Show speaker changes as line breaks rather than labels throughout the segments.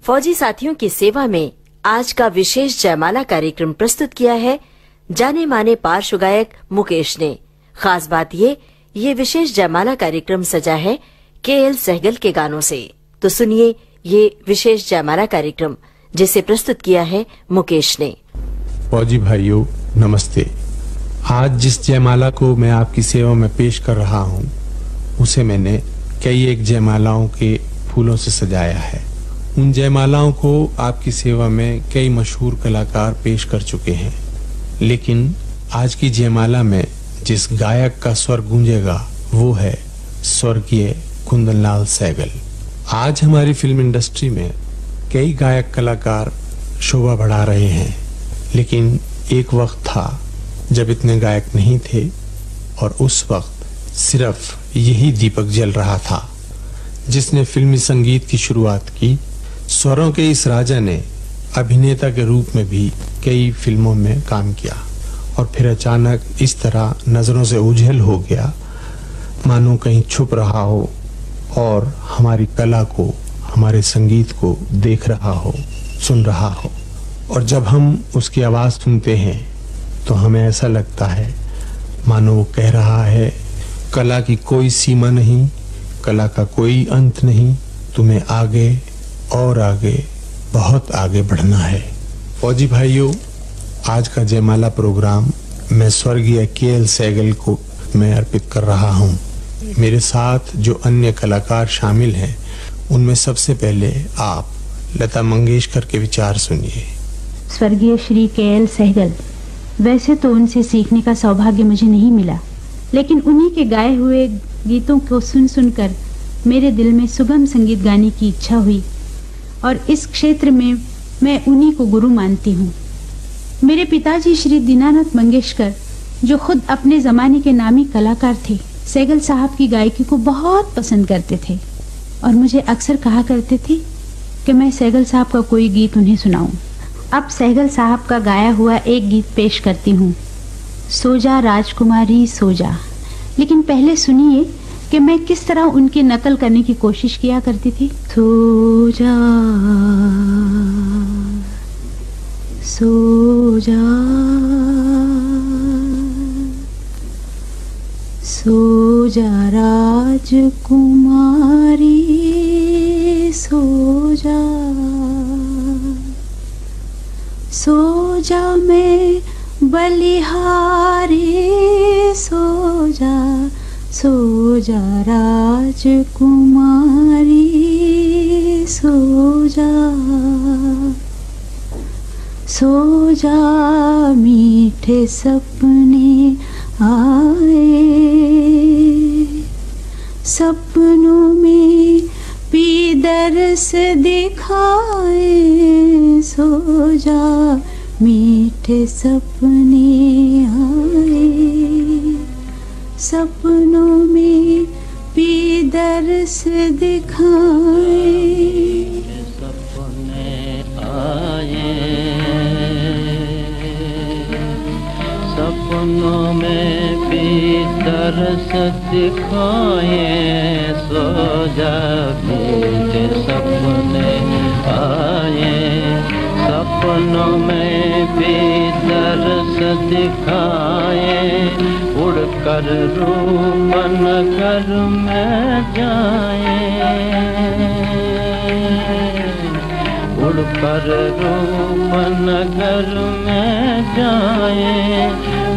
फौजी साथियों की सेवा में आज का विशेष जयमाला कार्यक्रम प्रस्तुत किया है जाने माने पार्श्व गायक मुकेश ने। खास बात ये विशेष जयमाला कार्यक्रम सजा है KL सहगल के गानों से। तो सुनिए ये विशेष जयमाला कार्यक्रम जिसे प्रस्तुत किया है मुकेश ने।
फौजी भाइयों नमस्ते। आज जिस जयमाला को मैं आपकी सेवा में पेश कर रहा हूँ उसे मैंने कई एक जयमालाओं के फूलों से सजाया है। उन जयमालाओं को आपकी सेवा में कई मशहूर कलाकार पेश कर चुके हैं, लेकिन आज की जयमाला में जिस गायक का स्वर गूंजेगा वो है स्वर्गीय कुंदनलाल सहगल। आज हमारी फिल्म इंडस्ट्री में कई गायक कलाकार शोभा बढ़ा रहे हैं, लेकिन एक वक्त था जब इतने गायक नहीं थे और उस वक्त सिर्फ यही दीपक जल रहा था जिसने फिल्मी संगीत की शुरुआत की। स्वरों के इस राजा ने अभिनेता के रूप में भी कई फिल्मों में काम किया और फिर अचानक इस तरह नजरों से ओझल हो गया मानो कहीं छुप रहा हो और हमारी कला को, हमारे संगीत को देख रहा हो, सुन रहा हो। और जब हम उसकी आवाज सुनते हैं तो हमें ऐसा लगता है मानो वो कह रहा है, कला की कोई सीमा नहीं, कला का कोई अंत नहीं, तुम्हें आगे और आगे, बहुत आगे बढ़ना है। फौजी भाइयों, आज का जयमाला प्रोग्राम मैं स्वर्गीय KL सहगल को मैं अर्पित कर रहा हूँ। मेरे साथ जो अन्य कलाकार शामिल हैं उनमें सबसे पहले आप लता मंगेशकर के विचार सुनिए।
स्वर्गीय श्री KL सहगल, वैसे तो उनसे सीखने का सौभाग्य मुझे नहीं मिला, लेकिन उन्हीं के गाए हुए गीतों को सुन सुनकर मेरे दिल में सुगम संगीत गाने की इच्छा हुई और इस क्षेत्र में मैं उन्हीं को गुरु मानती हूँ। मेरे पिताजी श्री दीनानाथ मंगेशकर, जो खुद अपने जमाने के नामी कलाकार थे, सहगल साहब की गायकी को बहुत पसंद करते थे और मुझे अक्सर कहा करते थे कि मैं सहगल साहब का कोई गीत उन्हें सुनाऊं। अब सहगल साहब का गाया हुआ एक गीत पेश करती हूँ, सो जा राजकुमारी सो जा। लेकिन पहले सुनिए कि मैं किस तरह उनकी नकल करने की कोशिश किया करती थी। सो जा सो जा सो जा राजकुमारी सो जा, सो जा मैं बलिहारी सो जा, सो जा राजकुमारी सो जा, सो जा मीठे सपने आए, सपनों में पीदर्स दिखाए, सो जा मीठे सपने आए, सपनों में पीदर्स दिखाए,
सपने आए, सपनों में पीदर्स दिखाए, सो जा मीठे सपने आए, सपनों में पीदर्स दिखाए, उड़कर रूपन घर में जाए, उड़कर रूपन घर में जाए,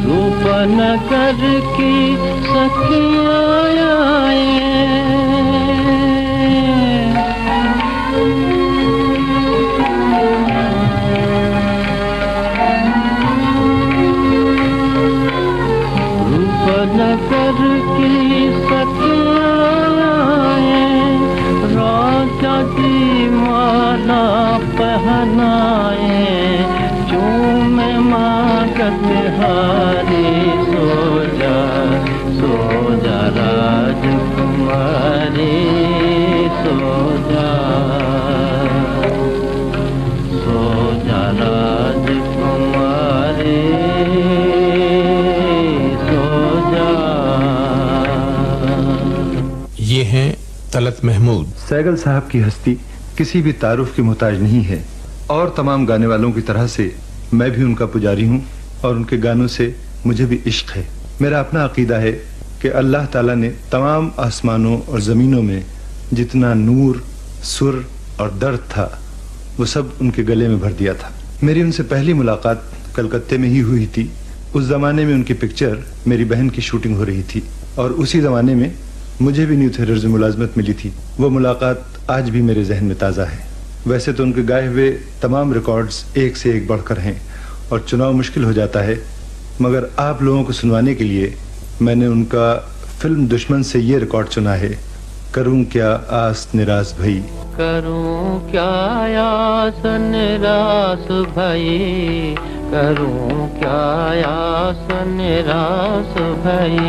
रूपनगर की सखियाँ आए, रूपनगर की सखियाँ आए, राजा की माला पहनाए, चूमे मांगत हारी, सो जा राजकुमारी सो जा, सो जा राजकुमारी सो जा।
ये हैं तलत महमूद।
सहगल साहब की हस्ती किसी भी तारुफ की मोहताज नहीं है और तमाम गाने वालों की तरह से मैं भी उनका पुजारी हूँ और उनके गानों से मुझे भी इश्क है। मेरा अपना अकीदा है कि अल्लाह ताला ने तमाम आसमानों और ज़मीनों में जितना नूर, सुर और दर्द था वो सब उनके गले में भर दिया था। मेरी उनसे पहली मुलाकात कलकत्ते में ही हुई थी। उस ज़माने में उनकी पिक्चर मेरी बहन की शूटिंग हो रही थी और उसी ज़माने में मुझे भी न्यू थिएटर्स में मुलाजमत मिली थी। वो मुलाकात आज भी मेरे जहन में ताज़ा है। वैसे तो उनके गाए हुए तमाम रिकॉर्ड्स एक से एक बढ़कर हैं और चुनाव मुश्किल हो जाता है, मगर आप लोगों को सुनवाने के लिए मैंने उनका फिल्म दुश्मन से ये रिकॉर्ड चुना है, करूं क्या आस निराश भई।
करूं क्या आस निराश भई, करूं क्या आस निराश भई,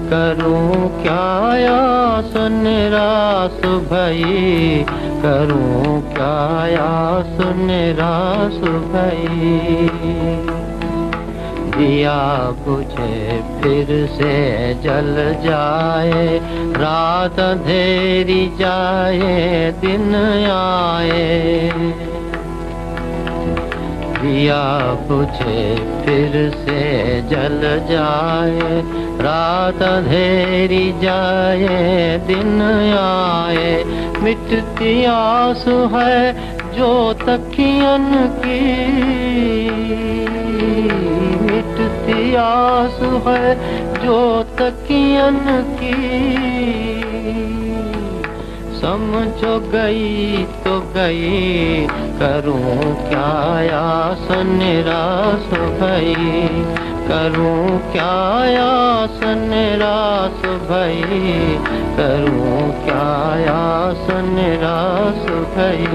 करूं क्या आस निराश भई, करूं क्या आस निराश भई। दिया बुझे फिर से जल जाए, रात अंधेरी जाए दिन आए। दिया बुझे फिर से जल जाए, रात अंधेरी जाए दिन आए। मिटती आस है जो तकियन की, मिटती आस है जो तकियन की। समझो गई तो गई, करूं क्या आस निराश भई, करूं क्या आस निराश भई, करूं क्या आस निराश भई।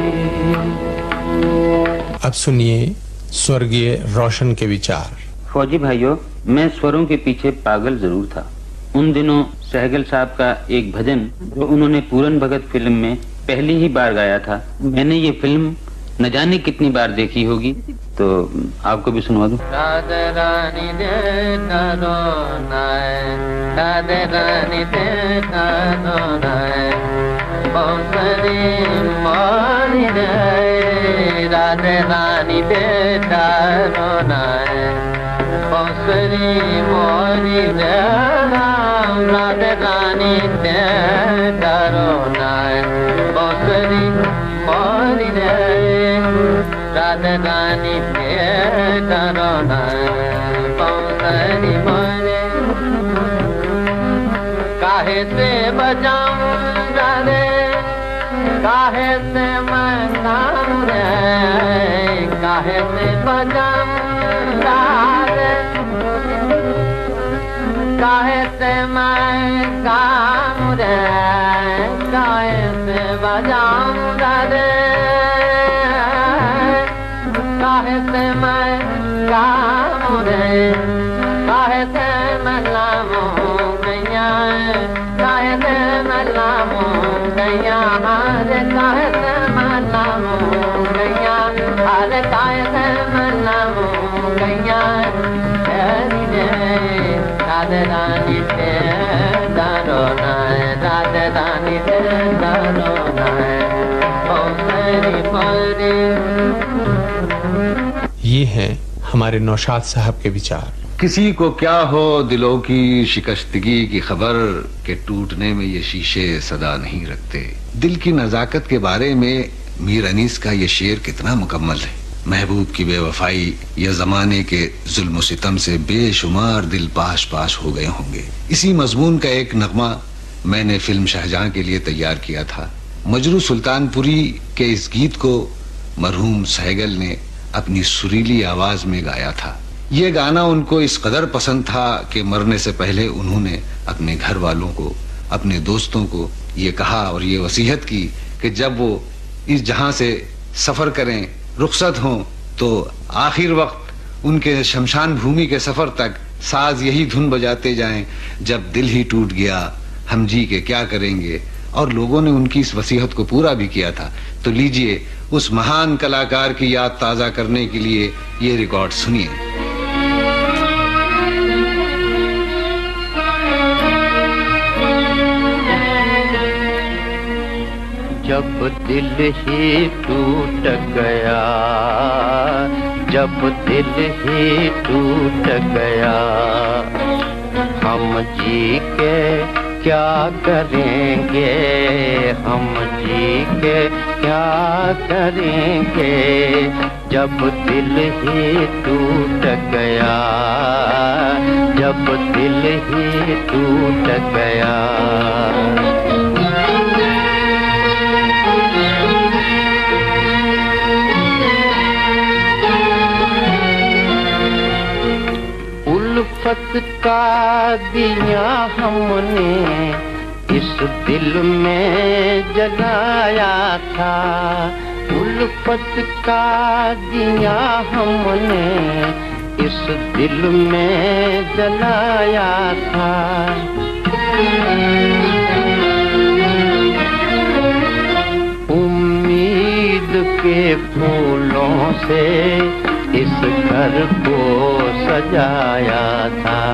अब सुनिए स्वर्गीय रोशन के विचार।
फौजी भाइयों, मैं स्वरों के पीछे पागल जरूर था। उन दिनों सहगल साहब का एक भजन जो उन्होंने पूरन भगत फिल्म में पहली ही बार गाया था, मैंने ये फिल्म न जाने कितनी बार देखी होगी, तो आपको भी सुनवा दूं।
राधे रानी दे तारो नाय, राधे रानी दे तारो नाय, बंसरी मानी दे, राधे रानी दे तारो नाय, बंसरी मानी दे, राधे रानी दे तारो नाय, बंसरी मानी दे, राधे रानी दे तारो नाय, बंसरी मानी। काहे से बजाऊं रे, काहे से मैं गाऊं रे, काहे से बजाऊं रे, काहे से मैं गाऊं रे, काहे से बजाऊं रे, काहे से मैं गाऊं रे, काहे से मैं लाऊं गैया, काहे से मैं लाऊं गैया, अरे काहे से मैं लाऊं गैया, अरे काहे से मैं लाऊं गैया। राधे रानी दे तारो नाय, राधे रानी दे तारो नाय, बंसरी मानी।
ये हैं हमारे नौशाद साहब के विचार।
किसी को क्या हो दिलों की शिकस्तगी की खबर के टूटने में ये शीशे सदा नहीं रखते। दिल की नजाकत के बारे में मीर अनीस का ये शेर कितना मुकम्मल है। महबूब की बेवफाई या जमाने के जुल्म सितम से बेशुमार दिल पाश पाश हो गए होंगे। इसी मजमून का एक नगमा मैंने फिल्म शाहजहां के लिए तैयार किया था। मजरू सुल्तानपुरी के इस गीत को मरहूम सहगल ने अपनी सुरीली आवाज में गाया था। ये गाना उनको इस कदर पसंद था कि मरने से पहले उन्होंने अपने घर वालों को, अपने दोस्तों को ये कहा और ये वसीयत की कि जब वो इस जहां से सफर करें, रुखसत हों, तो आखिर वक्त उनके शमशान भूमि के सफर तक साज यही धुन बजाते जाएं, जब दिल ही टूट गया हम जी के क्या करेंगे। और लोगों ने उनकी इस वसीयत को पूरा भी किया था। तो लीजिए उस महान कलाकार की याद ताजा करने के लिए ये रिकॉर्ड सुनिए।
जब दिल ही टूट गया, जब दिल ही टूट गया, हम जी के क्या करेंगे, हम जी के क्या करेंगे, जब दिल ही टूट गया, जब दिल ही टूट गया। उल्फत का दिया हमने इस दिल में जलाया था, उल्फत का दिया हमने इस दिल में जलाया था। उम्मीद के फूलों से इस घर को सजाया था,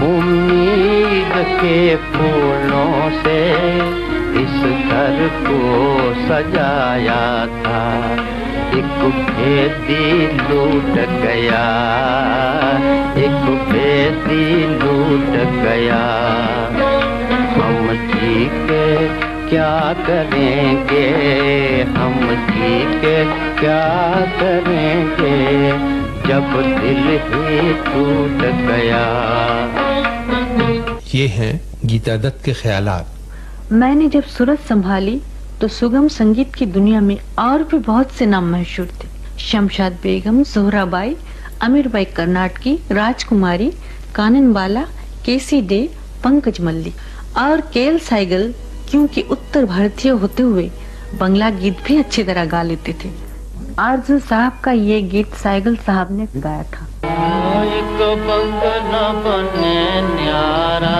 उम्मीद के फूलों से इस घर को सजाया था। एक भेदी लूट गया, एक भेदी लूट गया, हम जी के क्या करेंगे, हम जी के क्या करेंगे, जब दिल ही टूट गया।
ये हैं गीता दत्त के ख्यालात।
मैंने जब सूरत संभाली तो सुगम संगीत की दुनिया में और भी बहुत से नाम मशहूर थे। शमशाद बेगम, जोहराबाई, अमीरबाई कर्नाटकी, राजकुमारी, काननबाला, केसी डे, पंकज मल्लिक और केएल सहगल, क्योंकि उत्तर भारतीय होते हुए बंगला गीत भी अच्छी तरह गा लेते थे। आरजू साहब का ये गीत सहगल साहब ने गाया था।
एक बंगला बने न्यारा,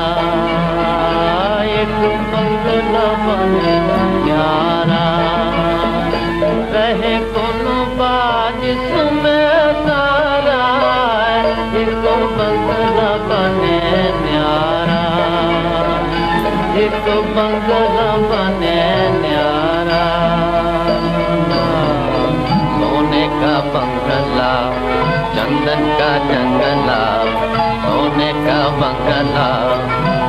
एक बंगला बने न्यारा, रहे कोनो बाज में सारा, एक बंगला बने न्यारा, एक बंगला बने न्यारा, सोने का बंगला, चंदन का जंगला, सोने का बंगला,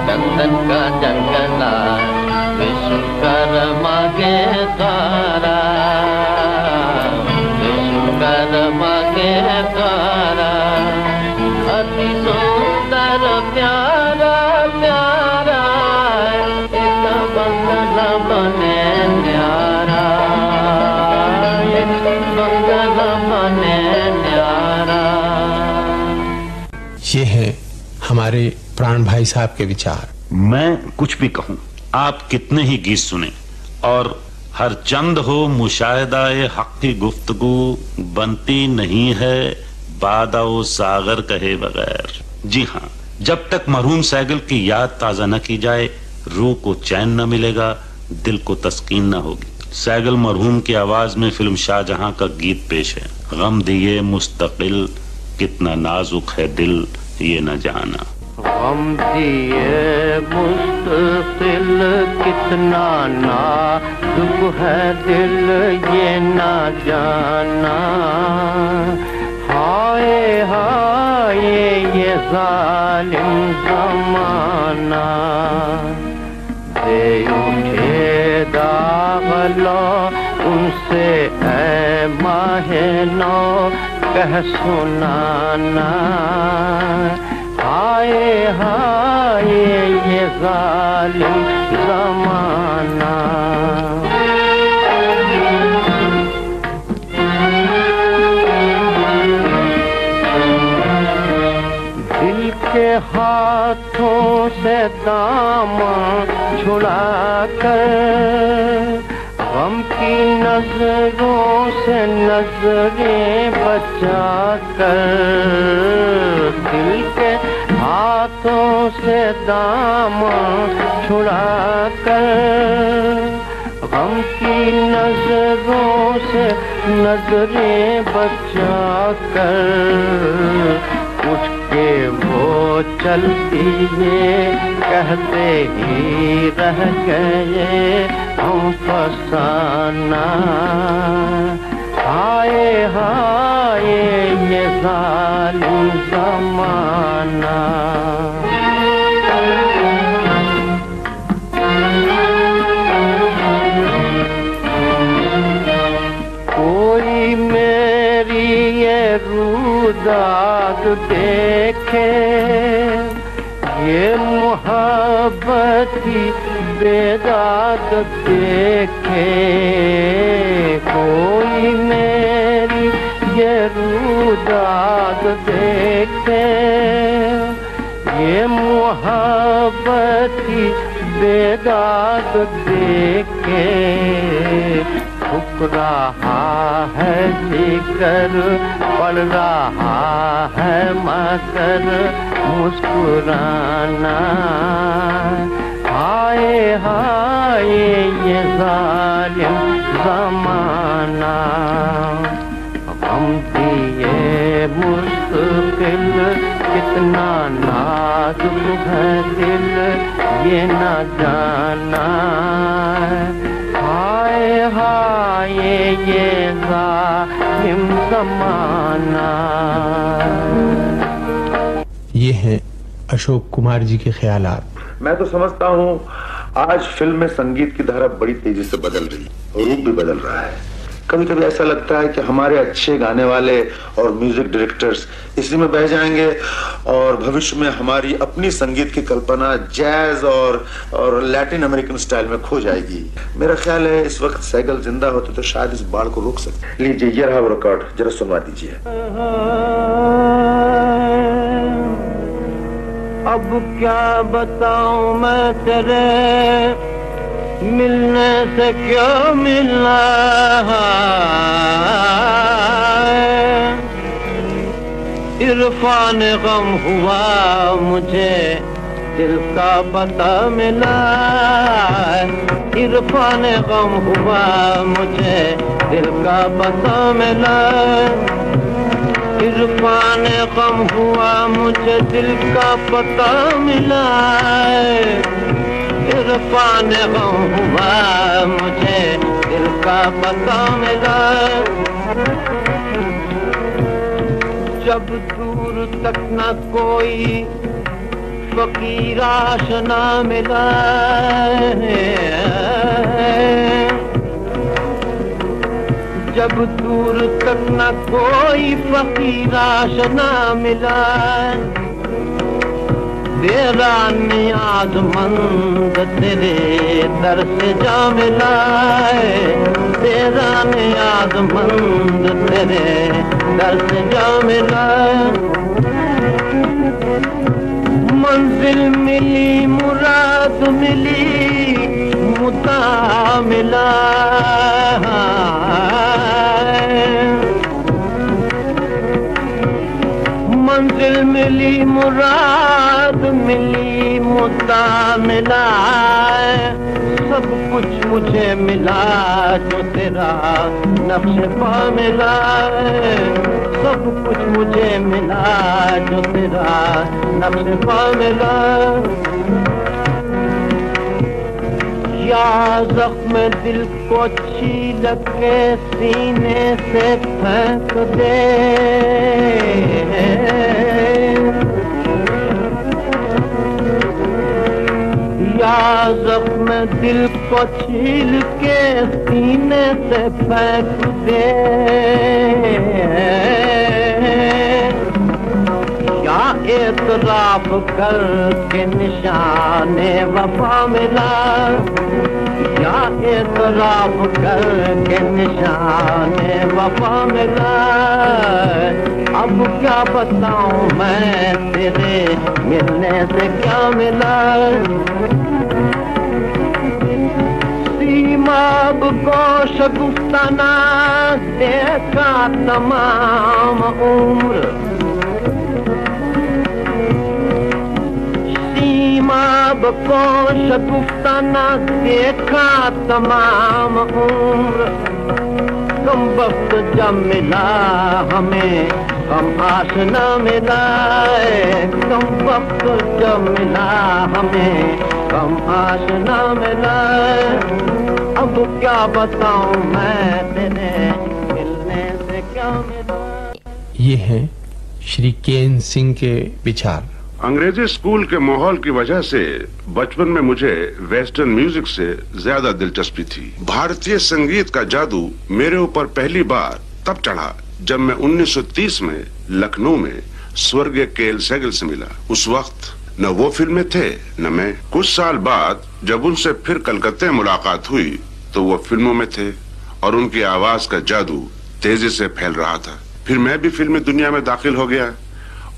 चंदन का जंगला, विश्वकर्मा के द्वारा, विश्वकर्मा के द्वारा, अति सुंदर प्यारा प्यारा, एक बंगला बने न्यारा, एक बंगला बने न्यारा।
ये हैं हमारे प्राण भाई साहब के विचार।
मैं कुछ भी कहूं, आप कितने ही गीत सुने और हर चंद हो मुशाहिदा-ए हक की गुफ्तगू बनती नहीं है बादा-ओ सागर कहे बगैर। जी हाँ, जब तक मरहूम सहगल की याद ताजा न की जाए रूह को चैन न मिलेगा, दिल को तस्कीन न होगी। सहगल मरहूम की आवाज में फिल्म शाहजहां का गीत पेश है। गम दिए मुस्तकिल कितना नाजुक है दिल ये न जाना।
गम दिए मुस्तकिल कितना नाजुक है दिल ये न जाना। हाय हाय ये जालिम ज़माना, दे उठे दाग लो उनसे ऐ माहे नौ कह सुनाना। हाय हाय ये जालिम ज़माना। दिल के हाथों से दामन छुड़ा कर, गम की नजरों से नजरें बचा कर, दिल के हाथों से दामन छुड़ा कर, गम की नजरों से नजरें बचा कर, कुछ ये वो चलती ये कहते ही रह गए हम फसाना। हाय हाय ये जालिम ज़माना। कोई मेरी ये रूदाग देखे, ये मोहब्बत की बेदाग देखे। कोई मेरी ये रूदाग देखे, ये मोहब्बत की बेदाग देखे। ठुक रहा है जिगर, पड़ रहा है मगर मुस्कुराना। हाय हाय ये जालिम ज़माना। हम दिए मुस्तकिल कितना नाजुक है दिल ये न जाना। हाय हाय ये जालिम ज़माना।
ये हैं अशोक कुमार जी के ख्यालात।
मैं तो समझता हूँ आज फिल्म में संगीत की धारा बड़ी तेजी से बदल रही है, रूप भी बदल रहा है। कभी कभी ऐसा लगता है कि हमारे अच्छे गाने वाले और म्यूजिक डायरेक्टर्स इसी में बह जाएंगे और भविष्य में हमारी अपनी संगीत की कल्पना जैज और लैटिन अमेरिकन स्टाइल में खो जाएगी। मेरा ख्याल है इस वक्त सहगल जिंदा होते तो शायद इस बाढ़ को रोक सकते। लीजिए ये रहा वो रिकॉर्ड, जरा सुनवा दीजिए।
अब क्या बताऊं मैं तेरे मिलने से क्यों मिलना है। इरफान गम हुआ मुझे दिल का पता मिला। इरफान गम हुआ मुझे दिल का पता मिला। इरफान गम हुआ मुझे दिल का पता मिला। इरफान गम हुआ मुझे दिल का पता मिला। जब दूर तक न कोई फकीर आशना मिला। जब दूर तक न कोई फकीर आशना मिला। तेरा नियाज़मंद तेरे दर से जा मिला। तेरा नियाज़मंद तेरे दर से जा मिला। मंजिल मिली मुराद मिली मुद्दा मिला। मंजिल मिली मुराद मिली मुद्दा मिला। सब कुछ मुझे मिला जो तेरा नक्श पा मिला। सब कुछ मुझे मिला जो तेरा नक्श पा मिला। या जख्म दिल को छील के सीने से फेंक दे। या जख्म दिल को छील के सीने से फेंक दे। या एतराफ कर के निशाने वफा मिला। या एतराफ कर के निशाने वफा मिला। अब क्या बताऊं मैं तेरे मिलने से क्या मिला। सीमाब को शगुफ्ताना देखा तमाम उम्र। सीमाब को शगुफ्ताना देखा तमाम उम्र। कम वक्त जब मिला हमें हम आस न मिलाए, कम वक्त जब मिला हमें, कम आस न मिलाए। अब क्या बताऊं मैं तेरे मिलने से क्या मिला।
ये हैं श्री केएन सिंह के विचार।
अंग्रेजी स्कूल के माहौल की वजह से बचपन में मुझे वेस्टर्न म्यूजिक से ज्यादा दिलचस्पी थी। भारतीय संगीत का जादू मेरे ऊपर पहली बार तब चढ़ा जब मैं 1930 में लखनऊ में स्वर्गीय केएल सहगल से मिला। उस वक्त न वो फिल्में थे न मैं। कुछ साल बाद जब उनसे फिर कलकत्ते में मुलाकात हुई तो वो फिल्मों में थे और उनकी आवाज का जादू तेजी से फैल रहा था। फिर मैं भी फिल्मी दुनिया में दाखिल हो गया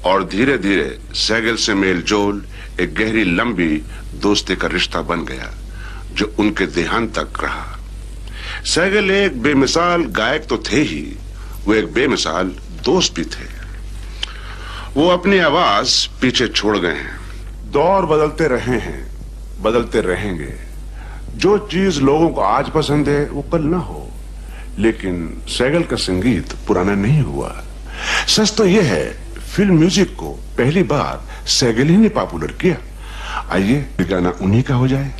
और धीरे धीरे सहगल से मेल जोल एक गहरी लंबी दोस्ती का रिश्ता बन गया जो उनके देहांत तक रहा। सहगल एक बेमिसाल गायक तो थे ही, वो एक बेमिसाल दोस्त भी थे। वो अपनी आवाज पीछे छोड़ गए हैं। दौर बदलते रहे हैं, बदलते रहेंगे। जो चीज लोगों को आज पसंद है वो कल ना हो, लेकिन सहगल का संगीत पुराना नहीं हुआ। सच तो यह है फिल्म म्यूजिक को पहली बार सहगल ही ने पॉपुलर किया। आइए गाना उन्हीं का हो जाए।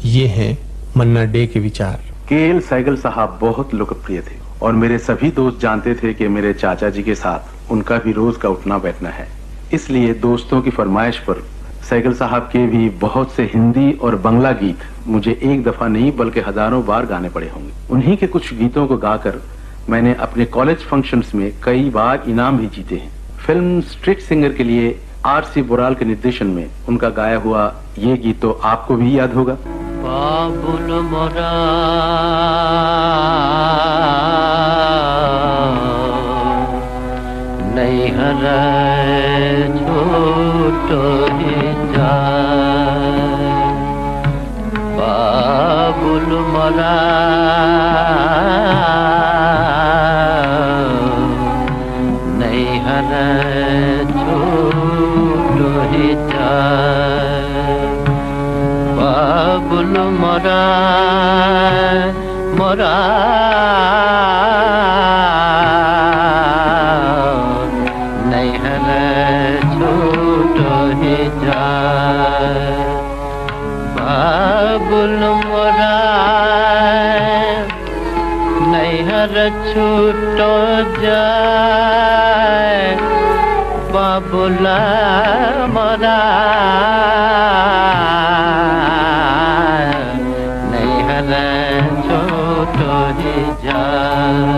ये हैं मन्ना डे के विचार।
केएल सहगल साहब बहुत लोकप्रिय थे और मेरे सभी दोस्त जानते थे कि मेरे चाचा जी के साथ उनका भी रोज का उठना बैठना है। इसलिए दोस्तों की फरमाइश पर सहगल साहब के भी बहुत से हिंदी और बांग्ला गीत मुझे एक दफा नहीं बल्कि हजारों बार गाने पड़े होंगे। उन्हीं के कुछ गीतों को गाकर मैंने अपने कॉलेज फंक्शंस में कई बार इनाम भी जीते हैं। फिल्म स्ट्रीट सिंगर के लिए आर.सी. बोराल के निर्देशन में उनका गाया हुआ ये गीत तो आपको भी याद होगा।
बाबुल मोरा नहीं हर छोटो ही जाए बाबुल मोरा नहीं हर छोटो ही जाए बाबुल मोरा मोरा नहीं हर छोटो ही जाए बाबुल मोरा नहीं हर छूटो जाए बाबुल मोरा नहीं हर छोटो ही जाए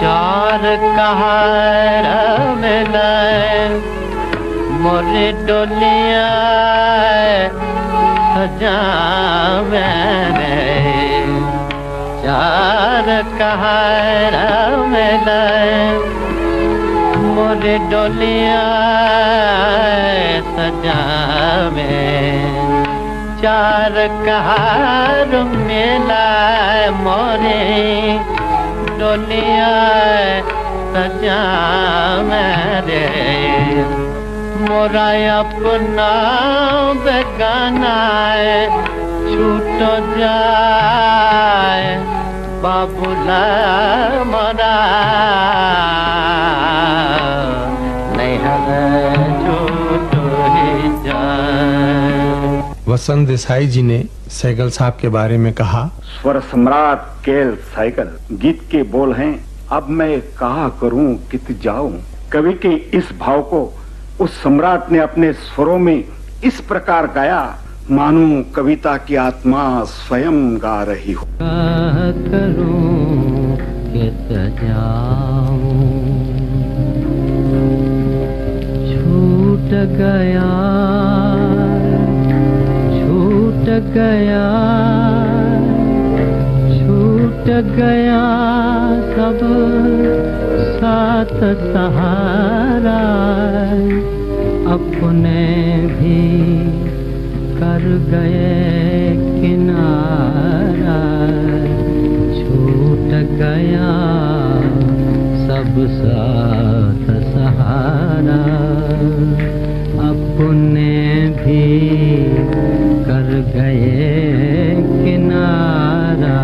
चार कहार मिलाए मोरे डोलिया सजा मैंने चार कहार मिलाए मोरे डोलिया सजा में चार कहार मिलाए मोरे डोलिया सजा मेरे मोरा अपना बेगाना छूट जाए बाबुला मोरा नहीं हर छूट ही जाए।
वसंत देसाई जी ने सहगल साहब के बारे में कहा,
स्वर सम्राट केएल सहगल गीत के बोल हैं, अब मैं कहा करूं कित जाऊं। कवि के इस भाव को उस सम्राट ने अपने स्वरों में इस प्रकार गाया मानो कविता की आत्मा स्वयं गा रही हो।
कहा करूं कित जाऊं छूट गया छूट गया छूट गया सब साथ सहारा अपने भी कर गए किनारा छूट गया सब साथ सहारा अपने भी कर गए किनारा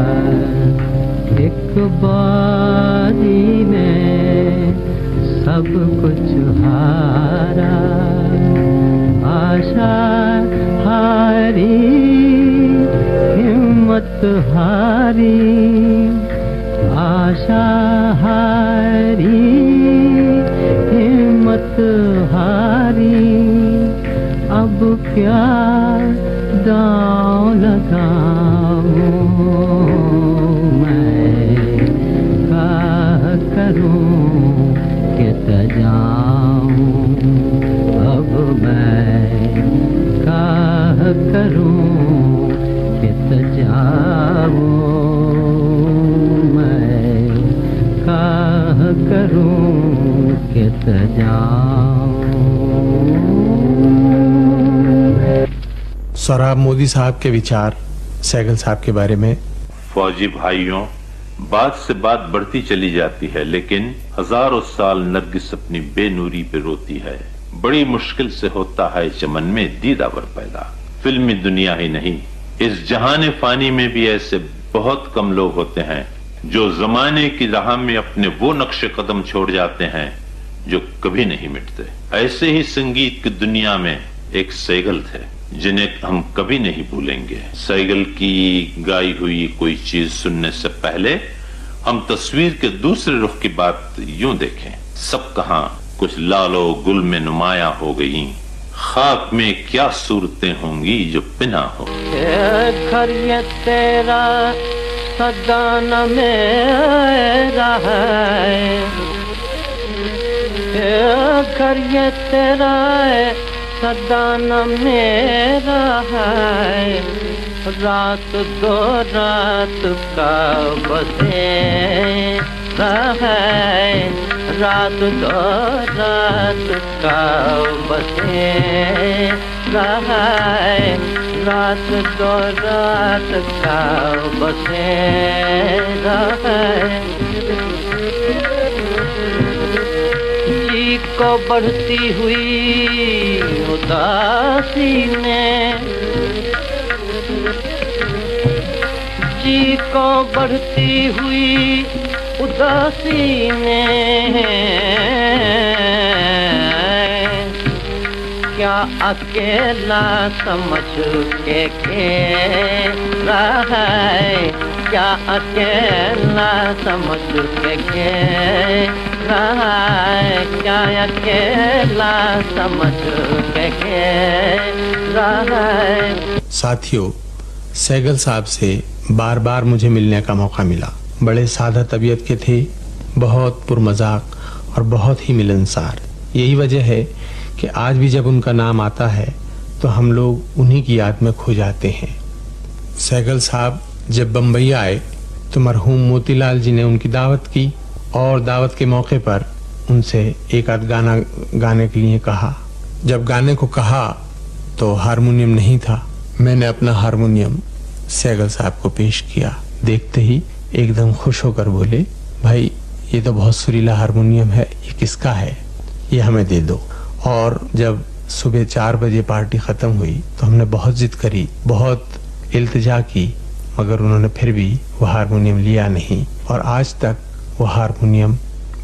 एक बारी में सब कुछ हारा आशा हारी हिम्मत हारी आशा हारी हिम्मत हारी अब क्या दांव लगाऊं मैं क्या करूं कित जाऊं अब मैं क्या करूं कित जाऊं मैं क्या करूं कित जाऊं।
सोहराब मोदी साहब के विचार सहगल साहब के बारे में।
फौजी भाइयों, बात से बात बढ़ती चली जाती है, लेकिन हजारों साल नरगिस अपनी बेनूरी पे रोती है। बड़ी मुश्किल से होता है चमन में दीदावर पैदा। फिल्मी दुनिया ही नहीं, इस जहाने फानी में भी ऐसे बहुत कम लोग होते हैं जो जमाने की राह में अपने वो नक्शे कदम छोड़ जाते हैं जो कभी नहीं मिटते। ऐसे ही संगीत की दुनिया में एक सहगल थे जिन्हें हम कभी नहीं भूलेंगे। सहगल की गाई हुई कोई चीज सुनने से पहले हम तस्वीर के दूसरे रुख की बात यूं देखें। सब कहां कुछ लालो गुल में नुमाया हो गई, खाक में क्या सूरतें होंगी जो पिना हो।
घर ये तेरा सदा न मेरा है, घर ये तेरा सदा न मेरा है, रात दो रात का बसेरा है, रात दो रात का बसेरा है, रात दो रात का बसेरा है। जी को बढ़ती हुई उदासी ने, जी को बढ़ती हुई उदासी ने, क्या अकेला समझ के खेला है, क्या अकेला समझ के खेला है, क्या अकेला समझ के खेला है।
साथियों, सहगल साहब से बार बार मुझे मिलने का मौका मिला। बड़े सादा तबीयत के थे, बहुत पुरमजाक और बहुत ही मिलनसार। यही वजह है कि आज भी जब उनका नाम आता है तो हम लोग उन्हीं की याद में खो जाते हैं। सहगल साहब जब बम्बई आए तो मरहूम मोतीलाल जी ने उनकी दावत की और दावत के मौके पर उनसे एक आध गाना गाने के लिए कहा। जब गाने को कहा तो हारमोनियम नहीं था। मैंने अपना हारमोनियम सहगल साहब को पेश किया। देखते ही एकदम खुश होकर बोले, भाई ये तो बहुत सुरीला हारमोनियम है, ये किसका है, ये हमें दे दो। और जब सुबह 4 बजे पार्टी खत्म हुई तो हमने बहुत जिद करी, बहुत इल्तिजा की, मगर उन्होंने फिर भी वो हारमोनियम लिया नहीं। और आज तक वो हारमोनियम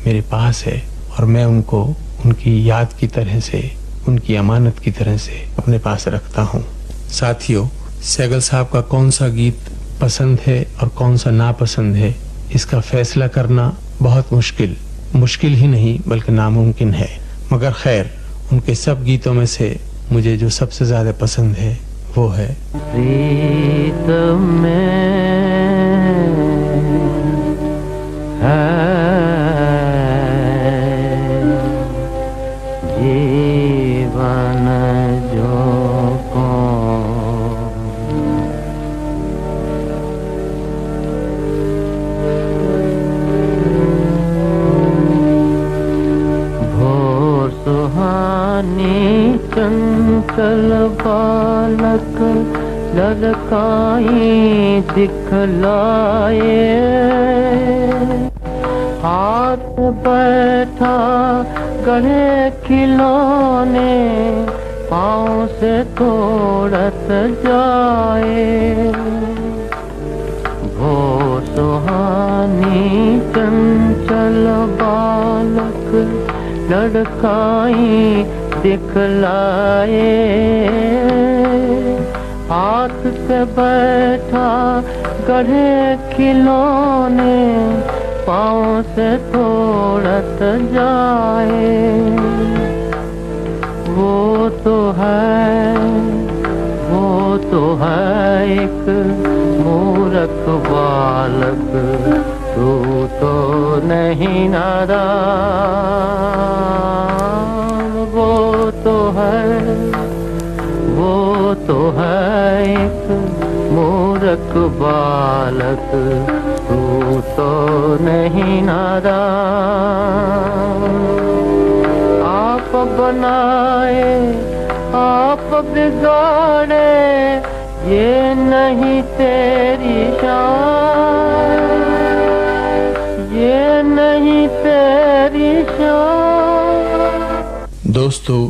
मेरे पास है और मैं उनको उनकी याद की तरह से, उनकी अमानत की तरह से अपने पास रखता हूँ। साथियों, सहगल साहब का कौन सा गीत पसंद है और कौन सा नापसंद है, इसका फैसला करना बहुत मुश्किल ही नहीं बल्कि नामुमकिन है। मगर खैर, उनके सब गीतों में से मुझे जो सबसे ज्यादा पसंद है वो है
प्रीत में है जीवन जो को भोर सुहानी चंचल बालक ललकाई दिखलाए, हाथ बैठा गले खिलौने पाँव से तोड़त जाए। वो सुहानी चंचल बालक लड़काई दिखलाए, हाथ से बैठा गढ़े खिलौने पाँव से तोड़त जाए। वो तो है एक मूर्ख बालक, तू तो नहीं नादान। वो तो है एक मूर्ख बालक, तू तो नहीं नादान। आप बनाए आप बिगाड़े, ये नहीं तेरी शान, ये नहीं तेरी शान।
दोस्तों,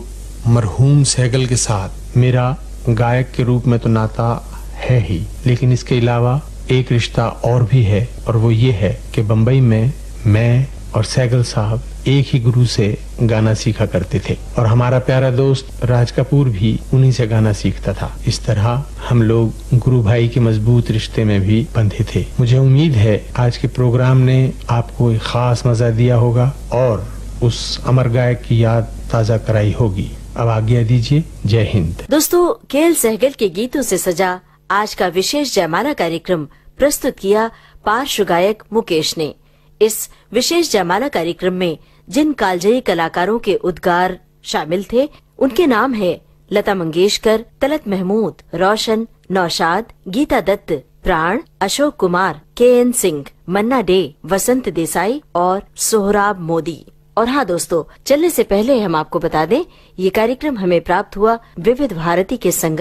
मरहूम सहगल के साथ मेरा गायक के रूप में तो नाता है ही, लेकिन इसके अलावा एक रिश्ता और भी है, और वो ये है कि बम्बई में मैं और सहगल साहब एक ही गुरु से गाना सीखा करते थे, और हमारा प्यारा दोस्त राज कपूर भी उन्हीं से गाना सीखता था। इस तरह हम लोग गुरु भाई के मजबूत रिश्ते में भी बंधे थे। मुझे उम्मीद है आज के प्रोग्राम ने आपको एक खास मजा दिया होगा और उस अमर गायक की याद ताजा कराई होगी। अब आज्ञा दीजिए। जय हिंद।
दोस्तों, केएल सहगल के गीतों से सजा आज का विशेष जयमाला कार्यक्रम प्रस्तुत किया पार्श्व गायक मुकेश ने। इस विशेष जयमाला कार्यक्रम में जिन कालजयी कलाकारों के उद्गार शामिल थे उनके नाम है लता मंगेशकर, तलत महमूद, रोशन, नौशाद, गीता दत्त, प्राण, अशोक कुमार, KN सिंह, मन्ना डे, वसंत देसाई और सोहराब मोदी। और हाँ दोस्तों, चलने से पहले हम आपको बता दें, ये कार्यक्रम हमें प्राप्त हुआ विविध भारती के संग